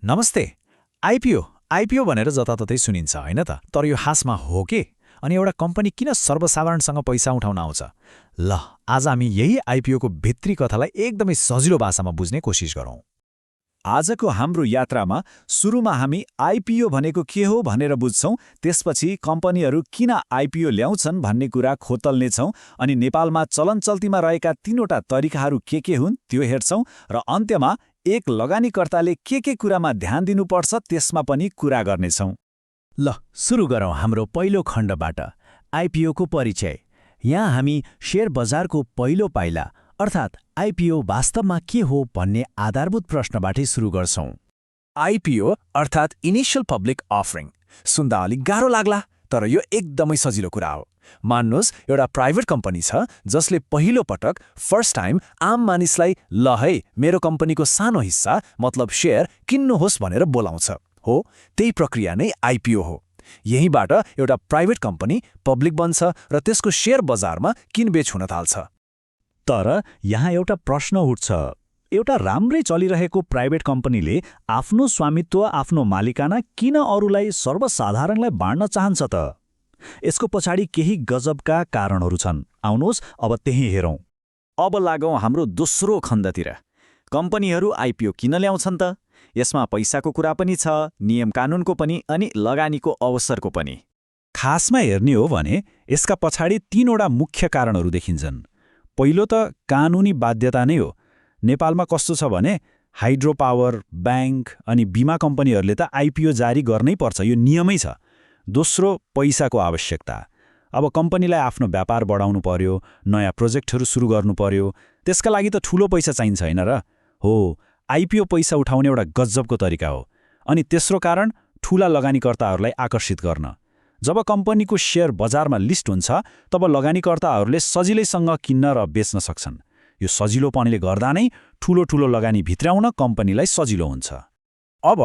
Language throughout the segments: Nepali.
नमस्ते। आइपिओ भनेर जताततै सुनिन्छ होइन त, तर यो खासमा हो के? अनि एउटा कम्पनी किन सर्वसाधारणसँग पैसा उठाउन आउँछ? ल, आज हामी यही आइपिओको भित्री कथालाई एकदमै सजिलो भाषामा बुझ्ने कोसिस गरौँ। आजको हाम्रो यात्रामा सुरुमा हामी आइपिओ भनेको के हो भनेर बुझ्छौं, त्यसपछि कम्पनीहरू किन आइपिओ ल्याउँछन् भन्ने कुरा खोतल्नेछौं, अनि नेपालमा चलनचल्तीमा रहेका तीनवटा तरिकाहरू के हुन् त्यो हेर्छौं, र अन्त्यमा एक लगानीकर्ताले के कुरामा ध्यान दिनुपर्छ त्यसमा पनि कुरा गर्नेछौं। ल, सुरु गरौँ हाम्रो पहिलो खण्डबाट, आइपिओको परिचय। यहाँ हामी शेयर बजारको पहिलो पाइला अर्थात् आइपिओ वास्तवमा के हो भन्ने आधारभूत प्रश्नबाटै सुरु गर्छौं। आइपिओ अर्थात् इनिशियल पब्लिक अफरिङ सुन्दा अलिक गाह्रो लाग्ला, तर यो एकदमै सजिलो कुरा हो। मान्नुहोस् एउटा प्राइभेट कम्पनी छ जसले पहिलो पटक फर्स्ट टाइम आम मानिसलाई ल है मेरो कम्पनीको सानो हिस्सा मतलब शेयर किन्नुहोस् भनेर बोलाउँछ। हो, त्यही प्रक्रिया नै आइपिओ हो। यहीँबाट एउटा प्राइभेट कम्पनी पब्लिक बन्छ र त्यसको शेयर बजारमा किनबेच हुन थाल्छ। तर यहाँ एउटा प्रश्न उठ्छ, एउटा राम्रै चलिरहेको प्राइभेट कम्पनीले आफ्नो स्वामित्व, आफ्नो मालिकाना किन अरूलाई, सर्वसाधारणलाई बाँड्न चाहन्छ त? यसको पछाडि केही गजबका कारणहरू छन्। आउनुहोस् अब त्यही हेरौँ। अब लागौँ हाम्रो दोस्रो खण्डतिर। कम्पनीहरू आइपिओ किन ल्याउँछन् त? यसमा पैसाको कुरा पनि छ, नियम कानुनको पनि, अनि लगानीको अवसरको पनि। खासमा हेर्ने हो भने यसका पछाडि तीनवटा मुख्य कारणहरू देखिन्छन्। पहिलो त कानुनी बाध्यता नै हो। नेपालमा कस्तो छ भने हाइड्रो पावर, ब्याङ्क अनि बीमा कम्पनीहरूले त आइपिओ जारी गर्नै पर्छ, यो नियमै छ। दोस्रो, पैसाको आवश्यकता। अब कम्पनीलाई आफ्नो व्यापार बढाउनु पर्यो, नयाँ प्रोजेक्टहरू सुरु गर्नु पर्यो, त्यसका लागि त ठूलो पैसा चाहिन्छ होइन र? हो, आइपिओ पैसा उठाउने एउटा गजबको तरिका हो। अनि तेस्रो कारण, ठूला लगानीकर्ताहरूलाई आकर्षित गर्न। जब कम्पनीको शेयर बजारमा लिस्ट हुन्छ तब लगानीकर्ताहरूले सजिलैसँग किन्न र बेच्न सक्छन्। यो सजिलोपनले गर्दा नै ठूलो लगानी भित्राउन कम्पनीलाई सजिलो हुन्छ। अब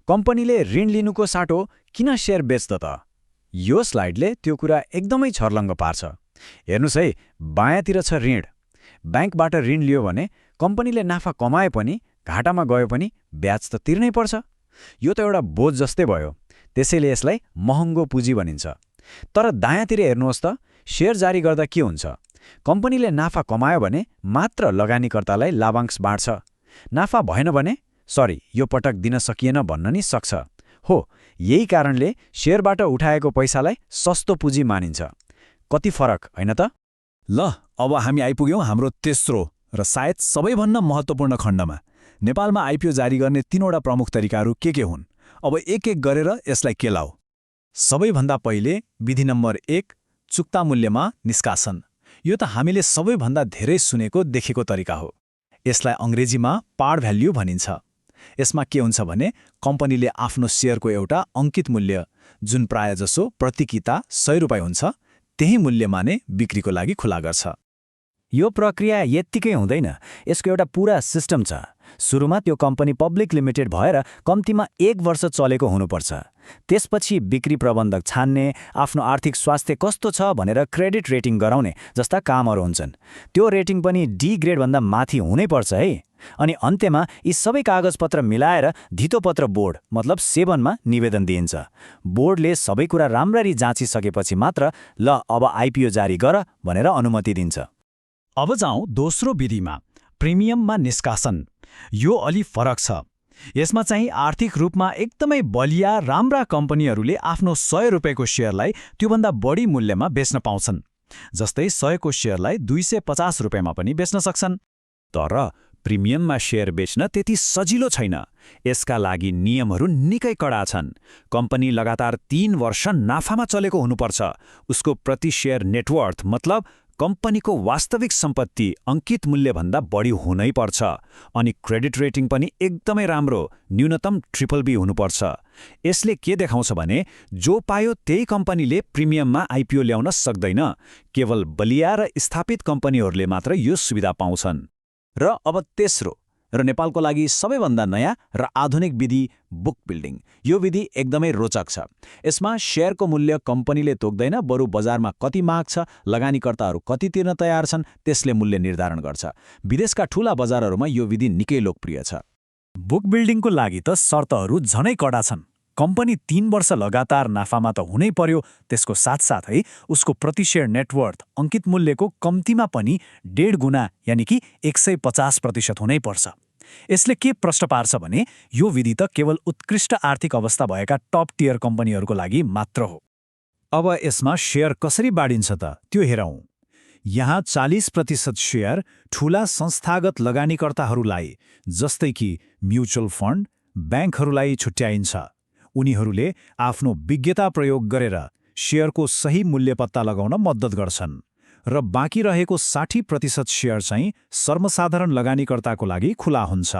कम्पनीले ऋण लिनुको साटो किन शेयर बेच्द त? यो स्लाइडले त्यो कुरा एकदमै छर्लङ्ग पार्छ। हेर्नुस् है, बायाँतिर छ ऋण। ब्याङ्कबाट ऋण लियो भने कम्पनीले नाफा कमाए पनि, घाटामा गयो पनि ब्याज त तिर्नै पर्छ। यो त एउटा बोझ जस्तै भयो। त्यसैले यसलाई महँगो पुँजी भनिन्छ। तर दायाँतिर हेर्नुहोस् त, शेयर जारी गर्दा के हुन्छ? कम्पनीले नाफा कमायो भने मात्र लगानीकर्तालाई लाभांश बाँड्छ। नाफा भएन भने यो पटक दिन सकिएन भन्न नि सक्छ। हो, यही कारणले शेयरबाट उठाएको पैसालाई सस्तो पुँजी मानिन्छ। कति फरक होइन त? ल, अब हामी आइपुग्यौँ हाम्रो तेस्रो र सायद सबैभन्दा महत्त्वपूर्ण खण्डमा। नेपालमा आइपिओ जारी गर्ने तीनवटा प्रमुख तरिकाहरू के हुन्? अब एक गरेर यसलाई केलाऊ। सबैभन्दा पहिले विधि नम्बर 1, चुक्ता मूल्यमा निष्कासन। यो त हामीले सबैभन्दा धेरै सुनेको देखेको तरिका हो। यसलाई अङ्ग्रेजीमा पार भ्याल्यु भनिन्छ। यसमा के हुन्छ भने कम्पनीले आफ्नो शेयरको एउटा अंकित मूल्य, जुन प्रायजसो प्रति किता 100 रुपैयाँ हुन्छ, त्यही मूल्यमा नै बिक्रीको लागि खुला गर्छ। यो प्रक्रिया यत्तिकै हुँदैन, यसको एउटा पूरा सिस्टम छ। सुरुमा त्यो कम्पनी पब्लिक लिमिटेड भएर कम्तीमा 1 वर्ष चलेको हुनुपर्छ। त्यसपछि बिक्री प्रबन्धक छान्ने, आफ्नो आर्थिक स्वास्थ्य कस्तो छ भनेर क्रेडिट रेटिङ गराउने जस्ता कामहरू हुन्छन्। त्यो रेटिङ पनि डी ग्रेडभन्दा माथि हुनैपर्छ है। अनि अन्त्यमा यी सबै कागजपत्र मिलाएर धितोपत्र बोर्ड मतलब 7मा निवेदन दिइन्छ। बोर्डले सबै कुरा राम्ररी जाँचिसकेपछि मात्र ल अब आइपिओ जारी गर भनेर अनुमति दिन्छ। अब जाउँ दोस्रो विधिमा, प्रिमियममा निष्कासन। यो अलि फरक छ। यसमा चाहिँ आर्थिक रूपमा एकदमै बलिया राम्रा कम्पनीहरूले आफ्नो 100 रुपैयाँको शेयरलाई त्योभन्दा बढी मूल्यमा बेच्न पाउँछन्। जस्तै 100 को शेयरलाई 250 रुपैयाँमा पनि बेच्न सक्छन्। तर प्रिमियममा शेयर बेच्न त्यति सजिलो छैन। यसका लागि नियमहरू निकै कडा छन्। कम्पनी लगातार 3 वर्ष नाफामा चलेको हुनुपर्छ। उसको प्रति शेयर नेटवर्थ मतलब कम्पनीको वास्तविक सम्पत्ति अंकित मूल्यभन्दा बढी हुनै पर्छ। अनि क्रेडिट रेटिङ पनि एकदमै राम्रो, न्यूनतम BBB हुनुपर्छ। यसले के देखाउँछ भने जो पायो त्यही कम्पनीले प्रिमियममा आइपिओ ल्याउन सक्दैन। केवल बलिया र स्थापित कम्पनीहरूले मात्र यो सुविधा पाउँछन्। र अब तेस्रो र नेपालको लागि सबैभन्दा नयाँ र आधुनिक विधि, बुक बिल्डिङ। यो विधि एकदमै रोचक छ। यसमा शेयरको मूल्य कम्पनीले तोक्दैन, बरु बजारमा कति माग छ, लगानीकर्ताहरू कति तिर्न तयार छन् त्यसले मूल्य निर्धारण गर्छ। विदेशका ठूला बजारहरूमा यो विधि निकै लोकप्रिय छ। बुक बिल्डिङको लागि त शर्तहरू झनै कडा छन्। कम्पनी 3 वर्ष लगातार नाफामा त हुनै पर्यो, त्यसको साथसाथै उसको प्रति शेयर नेटवर्थ अङ्कित मूल्यको कम्तीमा पनि 1.5 गुणा यानि कि 150% हुनै पर्छ। यसले के प्रश्न पार्छ भने यो विधि त केवल उत्कृष्ट आर्थिक अवस्था भएका टप टियर कम्पनीहरूको लागि मात्र हो। अब यसमा शेयर कसरी बाँडिन्छ त त्यो हेरौँ। यहाँ 40% शेयर ठूला संस्थागत लगानीकर्ताहरूलाई जस्तै कि म्युचुअल फन्ड, ब्याङ्कहरूलाई छुट्याइन्छ। उनीहरूले आफ्नो विज्ञता प्रयोग गरेर शेयरको सही मूल्य पत्ता लगाउन मद्दत गर्छन् र बाँकी रहेको 60% शेयर चाहिँ सर्वसाधारण लगानीकर्ताको लागि खुला हुन्छ।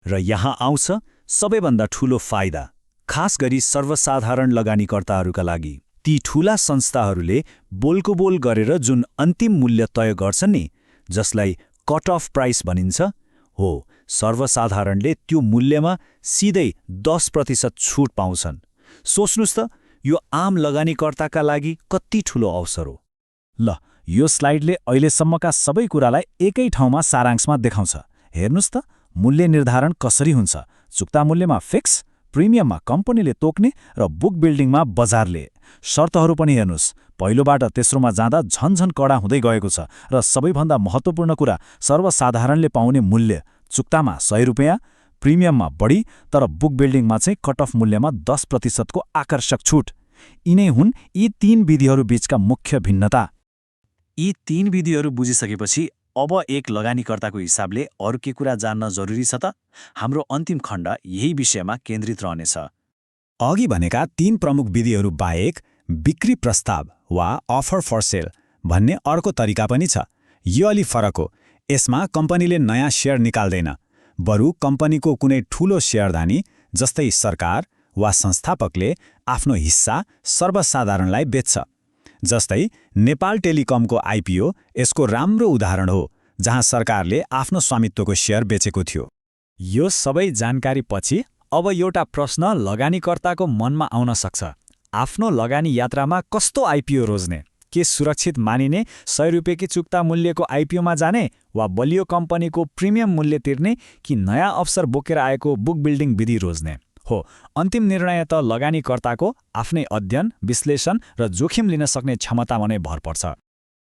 र यहाँ आउँछ सबैभन्दा ठूलो फाइदा, खास गरी सर्वसाधारण लगानीकर्ताहरूका लागि। ती ठूला संस्थाहरूले बोलको बोल गरेर जुन अन्तिम मूल्य तय गर्छन् नि, जसलाई कट अफ प्राइस भनिन्छ, हो सर्वसाधारणले त्यो मूल्यमा सिधै 10% छुट पाउँछन्। सोच्नुस् त यो आम लगानीकर्ताका लागि कति ठूलो अवसर हो। ल, यो स्लाइडले अहिलेसम्मका सबै कुरालाई एकै ठाउँमा सारांशमा देखाउँछ। हेर्नुस् त, मूल्य निर्धारण कसरी हुन्छ। चुक्ता मूल्यमा फिक्स, प्रिमियममा कम्पनीले तोक्ने र बुक बिल्डिङमा बजारले। शर्तहरू पनि हेर्नुस्, पहिलोबाट तेस्रोमा जाँदा झन्झन कडा हुँदै गएको छ र सबैभन्दा महत्त्वपूर्ण कुरा सर्वसाधारणले पाउने मूल्य। चुक्तामा 100 रुपियाँ, प्रिमियममा बढी, तर बुक बिल्डिङमा चाहिँ कट अफ मूल्यमा 10% को आकर्षक छुट। यिनै हुन् यी 3 विधिहरू बीचका मुख्य भिन्नता। यी 3 विधिहरू बुझिसकेपछि अब एक लगानीकर्ताको हिसाबले अरू के कुरा जान्न जरुरी छ त? हाम्रो अन्तिम खण्ड यही विषयमा केन्द्रित रहनेछ। अघि भनेका 3 प्रमुख विधिहरू बाहेक बिक्री प्रस्ताव वा अफर फर सेल भन्ने अर्को तरिका पनि छ। यो अलि फरक हो। यसमा कम्पनीले नयाँ शेयर निकाल्दैन, बरु कम्पनीको कुनै ठूलो शेयरधानी जस्तै सरकार वा संस्थापकले आफ्नो हिस्सा सर्वसाधारणलाई बेच्छ। जस्तै नेपाल टेलिकमको आइपिओ यसको राम्रो उदाहरण हो, जहाँ सरकारले आफ्नो स्वामित्वको शेयर बेचेको थियो। यो सबै जानकारी पछि अब एउटा प्रश्न लगानीकर्ताको मनमा आउन सक्छ। आफ्नो लगानी यात्रामा कस्तो आइपिओ रोज्ने? के सुरक्षित मानिने 100 रुपियाँकी चुक्ता मूल्यको आइपिओमा जाने, वा बलियो कम्पनीको प्रिमियम मूल्य तिर्ने, कि नयाँ अवसर बोकेर आएको बुक बिल्डिङ विधि रोज्ने? हो, अन्तिम निर्णय त लगानीकर्ताको आफ्नै अध्ययन, विश्लेषण र जोखिम लिन सक्ने क्षमतामा नै भर पर्छ।